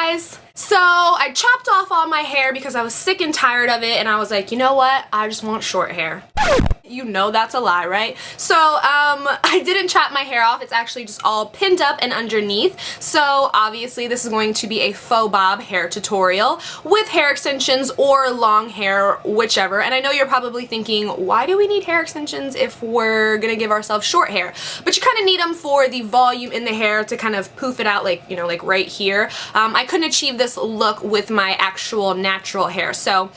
guys! So I chopped off all my hair because I was sick and tired of it, and I was like, you know what? I just want short hair. You know that's a lie, right? So I didn't chop my hair off. It's actually just all pinned up and underneath. So obviously this is going to be a faux bob hair tutorial with hair extensions or long hair, whichever. And I know you're probably thinking, why do we need hair extensions if we're gonna give ourselves short hair? But you kind of need them for the volume in the hair to kind of poof it out, like, you know, like right here. I couldn't achieve this look with my actual natural hair, so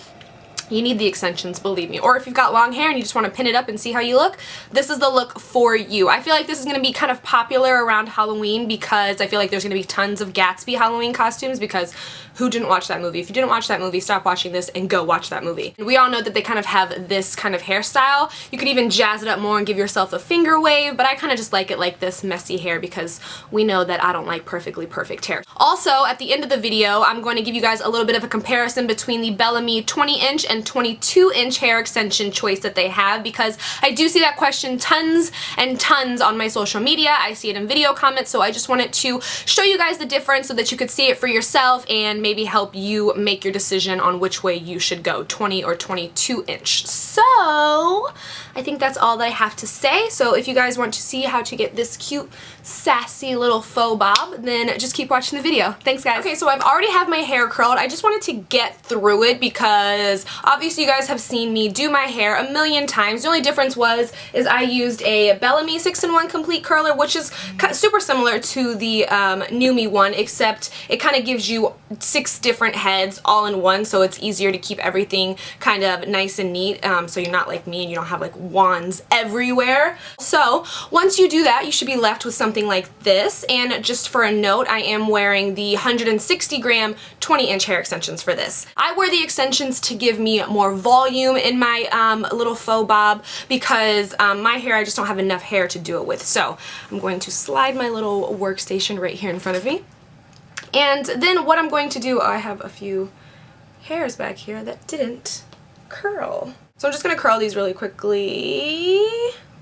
you need the extensions, believe me. Or if you've got long hair and you just want to pin it up and see how you look, this is the look for you. I feel like this is going to be kind of popular around Halloween because I feel like there's going to be tons of Gatsby Halloween costumes, because who didn't watch that movie? If you didn't watch that movie, stop watching this and go watch that movie. We all know that they kind of have this kind of hairstyle. You could even jazz it up more and give yourself a finger wave, but I kind of just like it like this messy hair because we know that I don't like perfectly perfect hair. Also, at the end of the video, I'm going to give you guys a little bit of a comparison between the Bellami 20-inch and 22-inch hair extension choice that they have, because I do see that question tons and tons on my social media. I see it in video comments, so I just wanted to show you guys the difference so that you could see it for yourself and maybe help you make your decision on which way you should go, 20 or 22-inch. So I think that's all that I have to say. So if you guys want to see how to get this cute, sassy little faux bob, then just keep watching the video. Thanks, guys. Okay, so I've already have my hair curled. I just wanted to get through it because obviously you guys have seen me do my hair a million times. The only difference is I used a Bellami 6-in-1 complete curler, which is super similar to the Numi one, except it kind of gives you 6 different heads all in one, so it's easier to keep everything kind of nice and neat, so you're not like me and you don't have like wands everywhere. So once you do that, you should be left with something like this. And just for a note, I am wearing the 160 gram 20-inch hair extensions for this. I wear the extensions to give me more volume in my little faux bob because my hair, I just don't have enough hair to do it with. So I'm going to slide my little workstation right here in front of me. And then what I'm going to do, I have a few hairs back here that didn't curl. So I'm just going to curl these really quickly,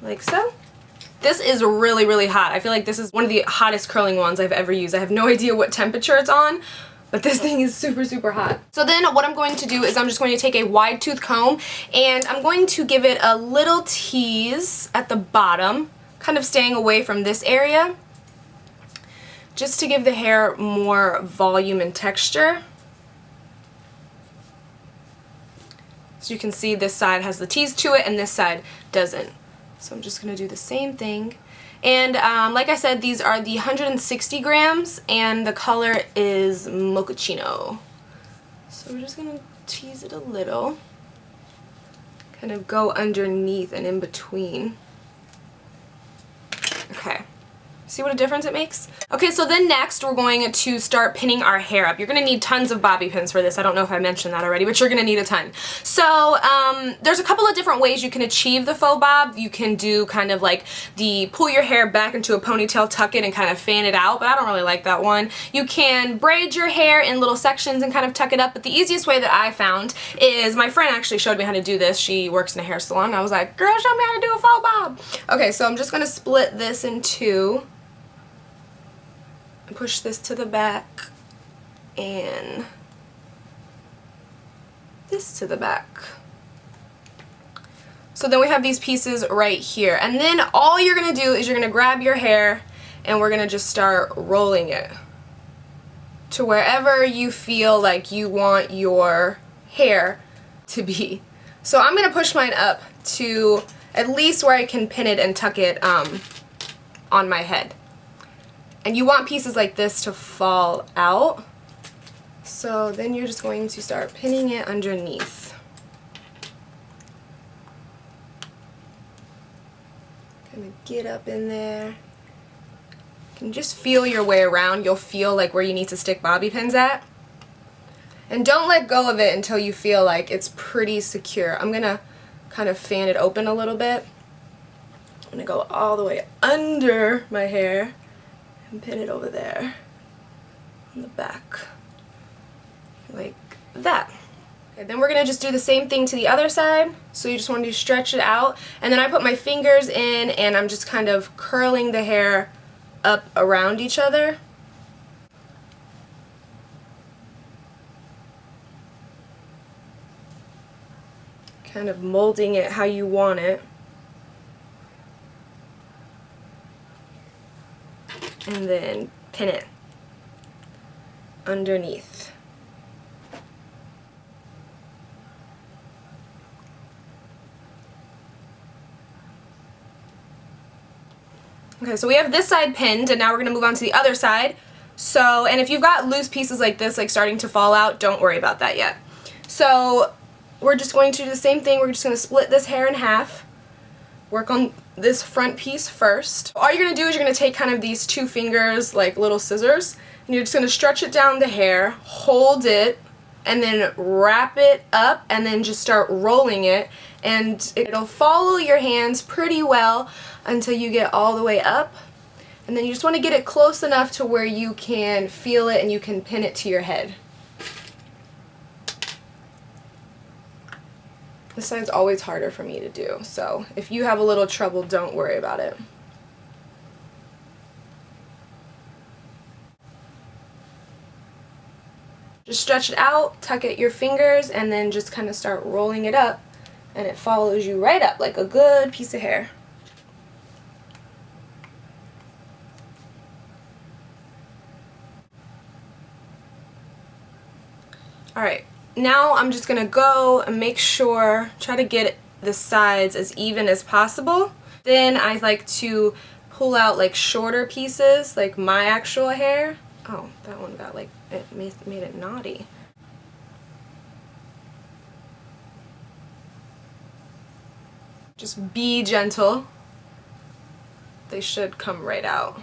like so. This is really, really hot. I feel like this is one of the hottest curling ones I've ever used. I have no idea what temperature it's on, but this thing is super, super hot. So then what I'm going to do is I'm just going to take a wide tooth comb and I'm going to give it a little tease at the bottom, kind of staying away from this area, just to give the hair more volume and texture. So you can see this side has the tease to it and this side doesn't. So I'm just going to do the same thing. And like I said, these are the 160 grams and the color is Mochachino. So we're just going to tease it a little. Kind of go underneath and in between. Okay. See what a difference it makes? Okay, so then next we're going to start pinning our hair up. You're going to need tons of bobby pins for this. I don't know if I mentioned that already, but you're going to need a ton. So there's a couple of different ways you can achieve the faux bob. You can do kind of like the pull your hair back into a ponytail, tuck it, and kind of fan it out, but I don't really like that one. You can braid your hair in little sections and kind of tuck it up, but the easiest way that I found is, my friend actually showed me how to do this. She works in a hair salon. I was like, girl, show me how to do a faux bob. Okay, so I'm just going to split this in two. Push this to the back and this to the back. So then we have these pieces right here, and then all you're gonna do is you're gonna grab your hair and we're gonna just start rolling it to wherever you feel like you want your hair to be. So I'm gonna push mine up to at least where I can pin it and tuck it on my head. And you want pieces like this to fall out. So then you're just going to start pinning it underneath. Kind of get up in there. You can just feel your way around. You'll feel like where you need to stick bobby pins at. And don't let go of it until you feel like it's pretty secure. I'm gonna kind of fan it open a little bit. I'm gonna go all the way under my hair and pin it over there on the back, like that. Okay, then we're gonna just do the same thing to the other side. So you just want to stretch it out, and then I put my fingers in and I'm just kind of curling the hair up around each other. kind of molding it how you want it. And then pin it underneath. Okay, so we have this side pinned, and now we're going to move on to the other side. So, and if you've got loose pieces like this, like starting to fall out, don't worry about that yet. So, we're just going to do the same thing. We're just going to split this hair in half. Work on this front piece first. All you're going to do is you're going to take kind of these two fingers, like little scissors, and you're just going to stretch it down the hair, hold it, and then wrap it up, and then just start rolling it. And it'll follow your hands pretty well until you get all the way up. And then you just want to get it close enough to where you can feel it and you can pin it to your head. This side's always harder for me to do, so if you have a little trouble, don't worry about it. Just stretch it out, tuck at your fingers, and then just kind of start rolling it up, and it follows you right up like a good piece of hair. Alright, now I'm just going to go and make sure, try to get the sides as even as possible. Then I like to pull out like shorter pieces, like my actual hair. Oh, that one got like, it made it naughty. Just be gentle. They should come right out.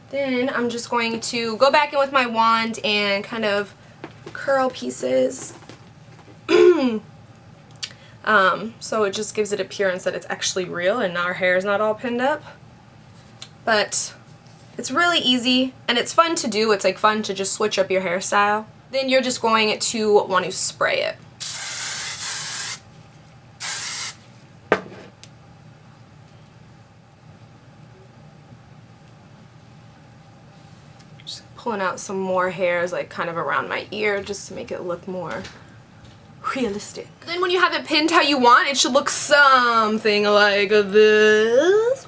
Then I'm just going to go back in with my wand and kind of curl pieces. So it just gives it appearance that it's actually real and our hair is not all pinned up. But it's really easy and it's fun to do. It's like fun to just switch up your hairstyle. Then you're just going to want to spray it. Pulling out some more hairs like kind of around my ear just to make it look more realistic. Then when you have it pinned how you want, it should look something like this.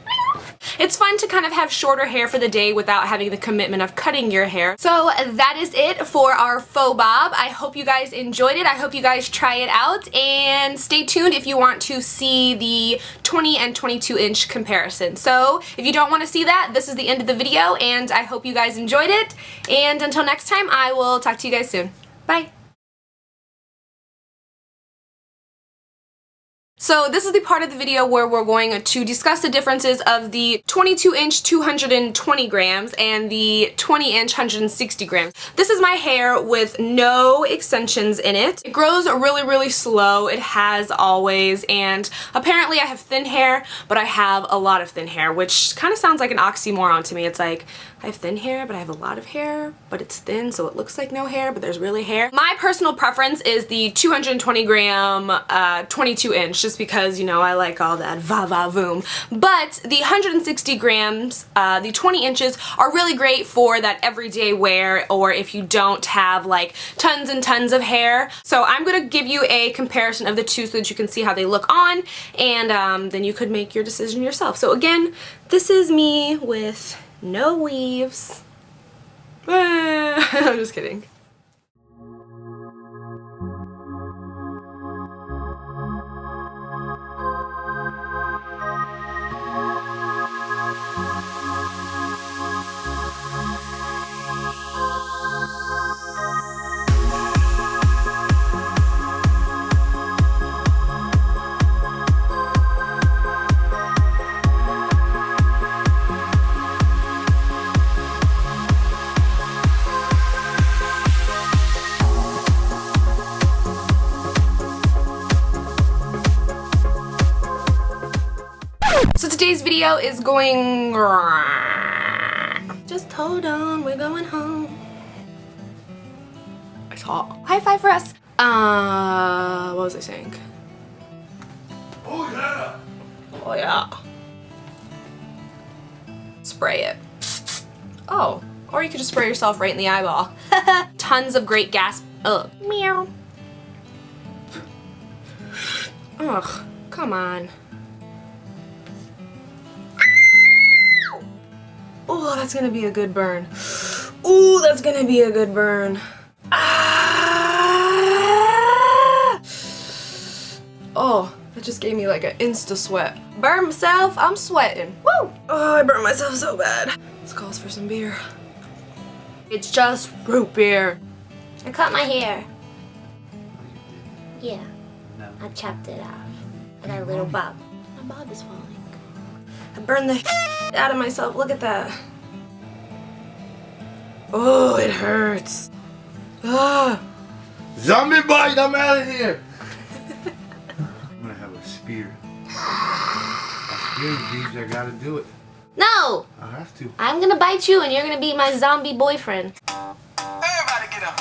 It's fun to kind of have shorter hair for the day without having the commitment of cutting your hair. So that is it for our faux bob. I hope you guys enjoyed it. I hope you guys try it out, and stay tuned if you want to see the 20 and 22 inch comparison. So if you don't want to see that, this is the end of the video, and I hope you guys enjoyed it. And until next time, I will talk to you guys soon. Bye. So this is the part of the video where we're going to discuss the differences of the 22 inch 220 grams and the 20 inch 160 grams. This is my hair with no extensions in it. It grows really slow. It has always, and apparently I have thin hair, but I have a lot of thin hair, which kind of sounds like an oxymoron to me. It's like, I have thin hair, but I have a lot of hair, but it's thin, so it looks like no hair, but there's really hair. My personal preference is the 220 gram 22 inch, just because, you know, I like all that va-va-voom. But the 160 grams, the 20 inches, are really great for that everyday wear, or if you don't have like tons and tons of hair. So I'm gonna give you a comparison of the two so that you can see how they look on, and then you could make your decision yourself. So again, this is me with no weaves. I'm just kidding. So today's video is going... Just hold on, we're going home. It's hot. High five for us. What was I saying? Oh yeah! Oh yeah. Spray it. Oh, or you could just spray yourself right in the eyeball. Tons of great gas Ugh. Meow. Ugh, come on. Oh, that's gonna be a good burn. Ooh, that's gonna be a good burn. Ah! Oh, that just gave me like an insta sweat. Burn myself, I'm sweating. Woo! Oh, I burned myself so bad. This calls for some beer. It's just root beer. I cut my hair. Yeah, I chopped it off. I got a little bob. My bob is falling. I burned the out of myself. Look at that. Oh, it hurts. Ah. Zombie bite, I'm out of here. I'm gonna have a spear. A spear, Jeeves, I gotta do it. No! I have to. I'm gonna bite you and you're gonna be my zombie boyfriend. Everybody get up.